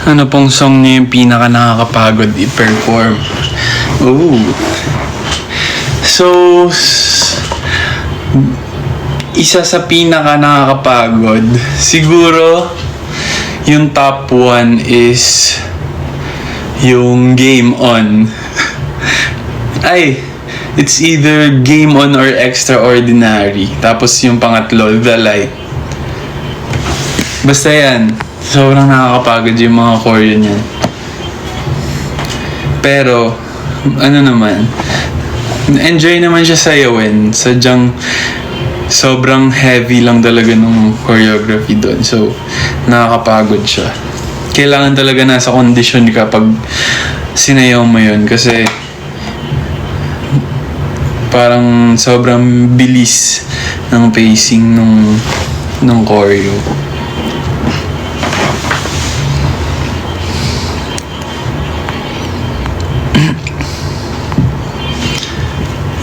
Ano pong song niyo yung pinaka nakakapagod i-perform? Ooh. So, isa sa pinaka nakakapagod, siguro, yung top 1 is yung Game On. Ay, it's either Game On or Extraordinary. Tapos yung pangatlo, The Light. Basta yan. Sobrang nakakapagod yung mga choreo niyan. Pero, ano naman, enjoy naman siya sayawin. Sadyang sobrang heavy lang talaga nung choreography doon. So, nakakapagod siya. Kailangan talaga nasa kondisyon kapag sinayaw mo yun. Kasi, parang sobrang bilis ng pacing nung choreo.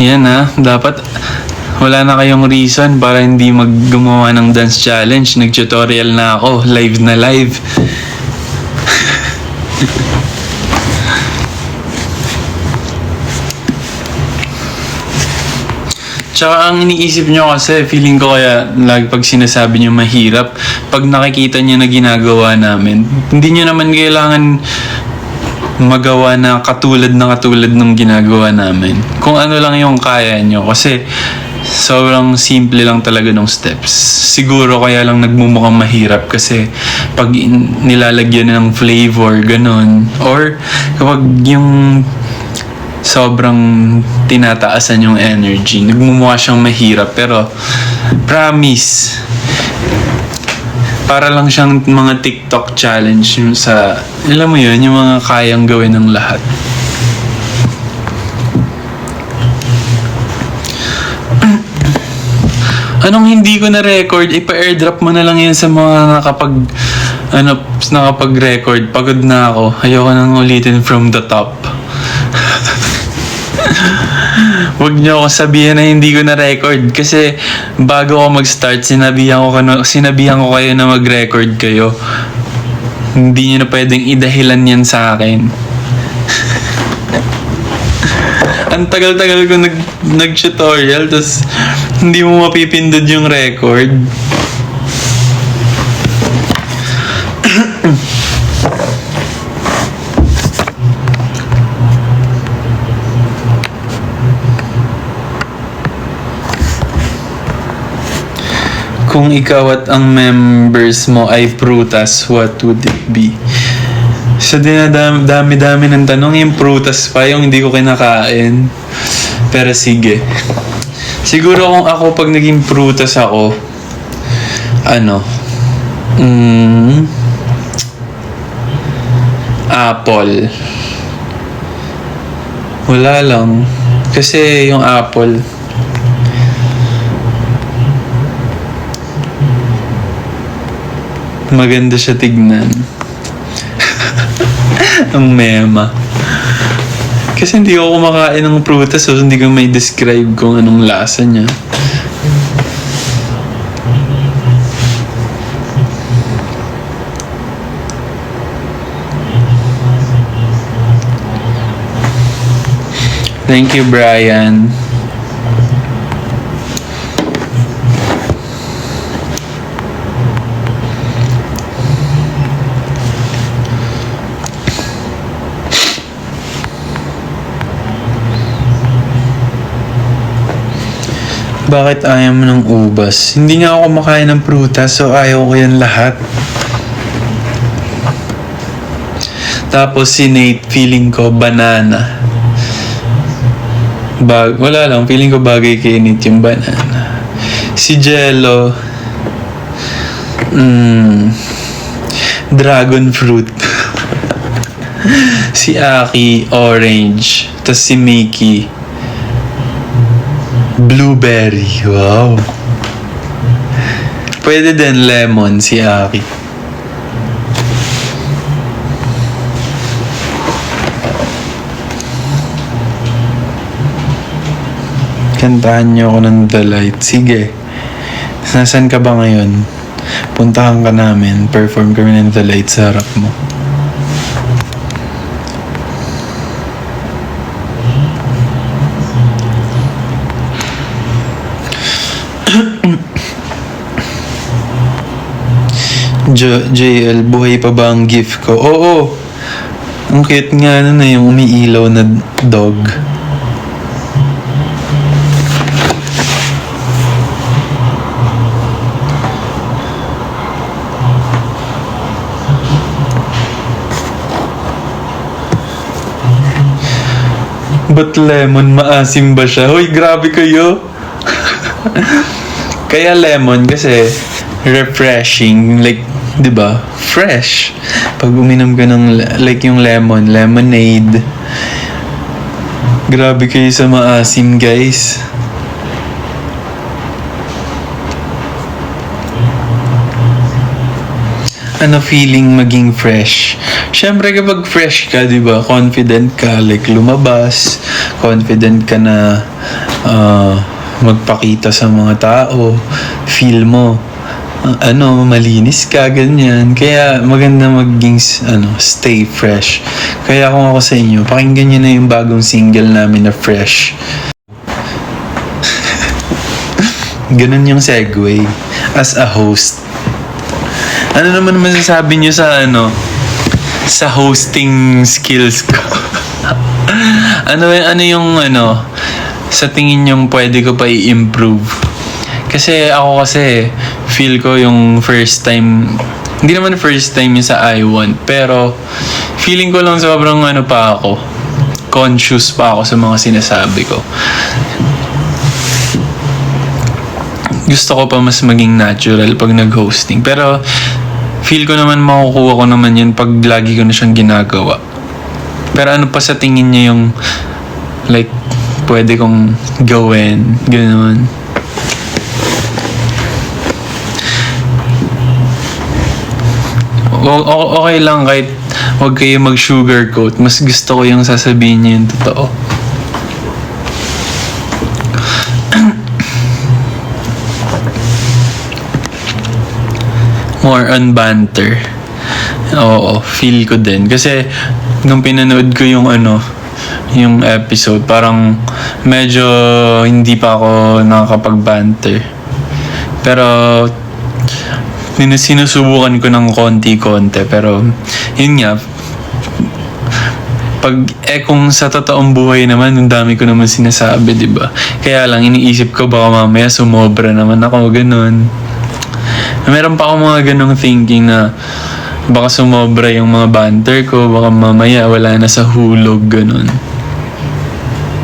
Yan dapat wala na kayong reason para hindi maggumawa ng dance challenge. Nag-tutorial na ako, live na live. Tsaka ang iniisip nyo kasi, feeling ko kaya lagi pag sinasabi nyo mahirap, pag nakikita nyo na ginagawa namin, hindi nyo naman kailangan magawa na katulad ng ginagawa namin. Kung ano lang yung kaya nyo. Kasi sobrang simple lang talaga ng steps. Siguro kaya lang nagmumukhang mahirap kasi pag nilalagyan ng flavor, ganun. Or kapag yung sobrang tinataasan yung energy, nagmumukha siyang mahirap. Pero promise, para lang siyang mga TikTok challenge yung sa, alam mo yun, yung mga kayang gawin ng lahat. Anong hindi ko na-record, ipa-airdrop mo na lang yan sa mga nakapag-record. Pagod na ako. Ayoko nang ulitin from the top. Huwag niyo ako sabihin na hindi ko na-record kasi bago ako mag-start, sinabihan ko kayo na mag-record kayo. Hindi niyo na pwedeng idahilan yan sa akin. Ang tagal-tagal ko nag-tutorial tapos hindi mo mapipindot yung record. Kung ikaw at ang members mo ay prutas, what would it be? Sa dinadami-dami ng tanong, yung prutas pa, yung hindi ko kinakain. Pero sige. Siguro kung ako, pag naging prutas ako, apple. Wala lang. Kasi yung apple, maganda siya tignan. Ang mema. Kasi hindi ako kumakain ng prutas so hindi ko may describe kung anong lasa niya. Thank you, Brian. Bakit ayaw mo ng ubas? Hindi nga ako kumakain ng prutas, so ayaw ko yan lahat. Tapos si Nate, feeling ko banana. Wala lang, feeling ko bagay kay Nate yung banana. Si Jello, dragon fruit. Si Aki, orange. Tapos si Mickey, blueberry. Wow. Pwede din lemon si Aki. Kantahan niyo ako ng The Light. Sige. Nasaan ka ba ngayon? Puntahan ka namin. Perform kami ng The Light sa harap mo. JL, buhay pa ba ang gift ko? Oo. Ang cute nga na yung umiilaw na dog. Ba't lemon? Maasim ba siya? Hoy, grabe kayo! Kaya lemon kasi refreshing. Like, di ba? Fresh. Pag uminom ka ng like yung lemon, lemonade. Grabe kayo sa maasim, guys. Ano feeling maging fresh? Siyempre kapag fresh ka, di ba, confident ka, like lumabas, confident ka na magpakita sa mga tao, feel mo, malinis ka, ganyan. Kaya maganda maging, stay fresh. Kaya kung ako sa inyo, pakinggan nyo na yung bagong single namin na Fresh. Ganun yung segue as a host. Ano naman masasabi nyo sa hosting skills ko? ano yung sa tingin nyo pwede ko pa i-improve? Kasi feel ko yung first time, hindi naman first time yung sa I1, pero feeling ko lang sobrang pa ako, conscious pa ako sa mga sinasabi ko. Gusto ko pa mas maging natural pag nag-hosting. Pero, feel ko naman makukuha ko naman yun pag lagi ko na siyang ginagawa. Pero ano pa sa tingin niya yung, like, pwede kong gawin, gano'n. Okay lang kahit huwag kayo mag-sugarcoat. Mas gusto ko yung sasabihin niya yung totoo. More on banter. Oo, feel ko din. Kasi, nung pinanood ko yung yung episode, parang medyo hindi pa ako nakakapag-banter. Pero, sinusubukan ko ng konti-konti. Pero, yun nga, kung sa totoong buhay naman, ang dami ko naman sinasabi, diba? Kaya lang, iniisip ko baka mamaya sumobra naman ako, ganun. Meron pa akong mga ganong thinking na baka sumobra yung mga banter ko, baka mamaya wala na sa hulog, ganun.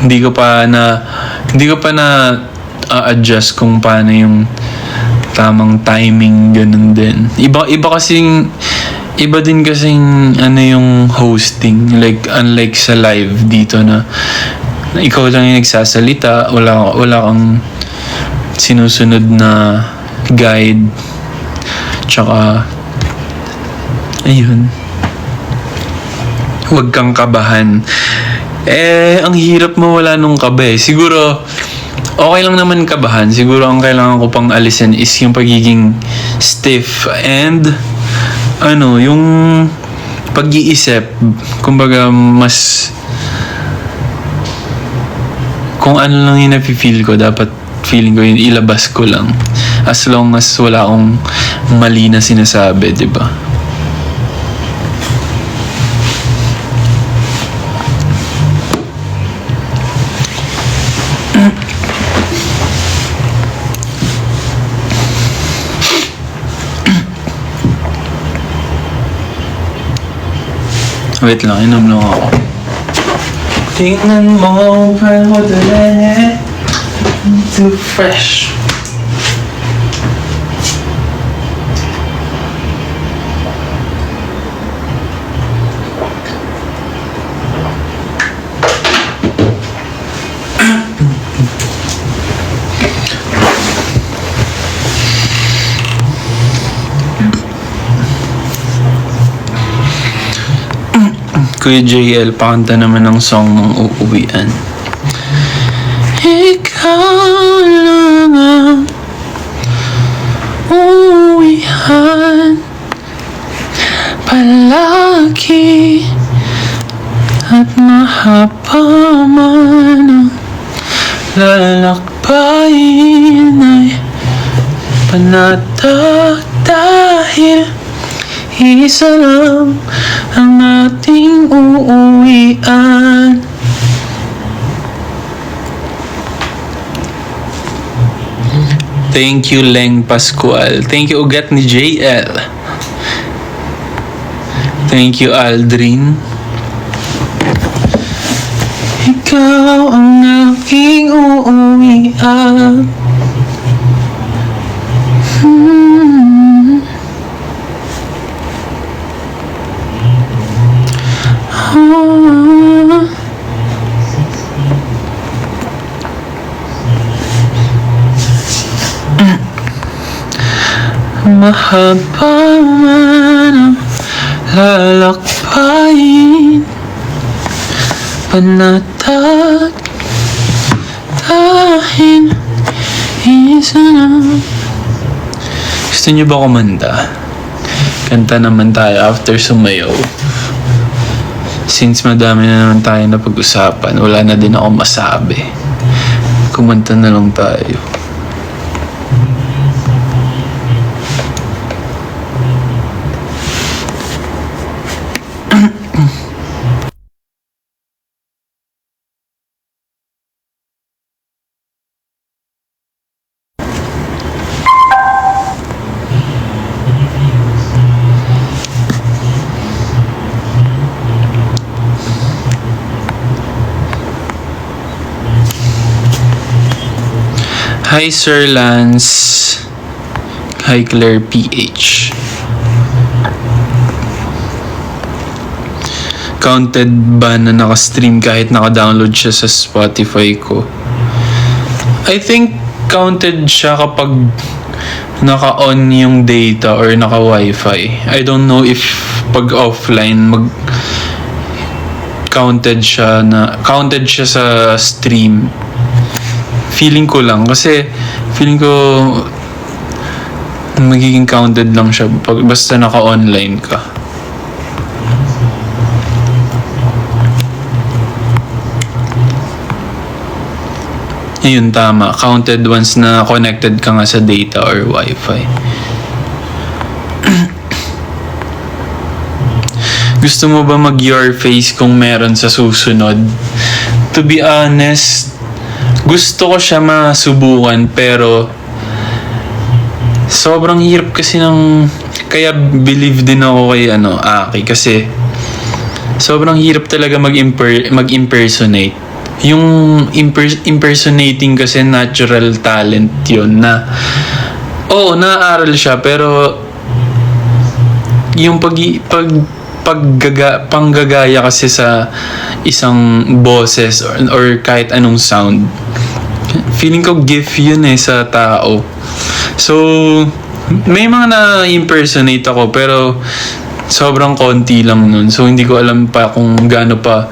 Hindi ko pa na adjust kung paano yung tamang timing, ganun din. Iba din kasing yung hosting, like unlike sa live dito na ikaw lang yung nagsasalita, wala kang sinusunod na guide. Tsaka, ayun. Huwag kang kabahan. Ang hirap mawala nung kaba eh. Siguro, okay lang naman kabahan. Siguro ang kailangan ko pang alisin is yung pagiging stiff and, yung pag-iisip. Kumbaga, mas, kung ano lang yung napifeel ko, dapat feeling ko yun, ilabas ko lang. As long as wala akong mali na sinasabi, di ba? Wait lang, inom lang ako. Tingnan mo, pero dali too fresh. Kuya JL, pakanta naman ng song ng uuwian. Ikaw lang ang uuwian palagi at mahaba man ang lalakbayin ay panatag dahil isa lang ang ating uuwian. Thank you, Leng Pascual. Thank you, ugat ni JL. Thank you, Aldrin. Ikaw ang aking uuwian. Mahaba man ang lalakbayin, panatag dahil isa na. Gusto niyo ba kumanta? Kanta naman tayo after sumayaw. Since madami na naman tayo na pag-usapan, wala na din ako masabi. Kumanta na lang tayo. Hi Sir Lance. Hi Claire PH. Counted ba na naka-stream kahit naka-download siya sa Spotify ko? I think counted siya kapag naka-on yung data or naka-wifi. I don't know if pag offline counted siya sa stream. Feeling ko lang kasi feeling ko magiging counted lang siya pag basta naka-online ka. Yun, tama. Counted once na connected ka nga sa data or wifi. Gusto mo ba mag-your face kung meron sa susunod? To be honest, gusto ko siya masubukan pero sobrang hirap kasi kaya believe din ako kay Aki kasi sobrang hirap talaga mag-impersonate. Yung impersonating kasi natural talent yun na naaaral siya pero yung panggagaya kasi sa isang boses or kahit anong sound, feeling ko gift yun sa tao. So may mga na-impersonate ako pero sobrang konti lang nun. So hindi ko alam pa kung gaano pa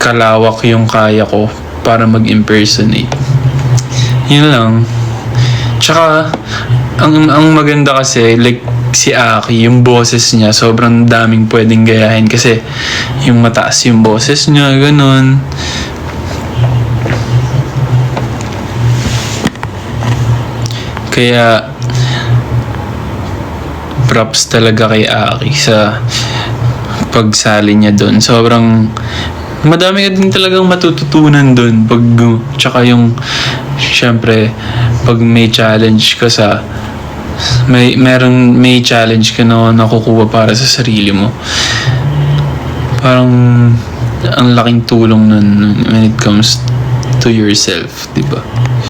kalawak yung kaya ko para mag-impersonate. Yun lang. Tsaka ang maganda kasi like si Aki, yung boses niya sobrang daming pwedeng gayahin kasi yung mataas yung boses niya, ganun. Kaya props talaga kay Aki sa pagsali niya doon. Sobrang madami ka din talagang matututunan doon tsaka yung syempre pag may challenge ka may challenge ka na nakukuha para sa sarili mo. Parang ang laking tulong nun when it comes to yourself, 'di ba?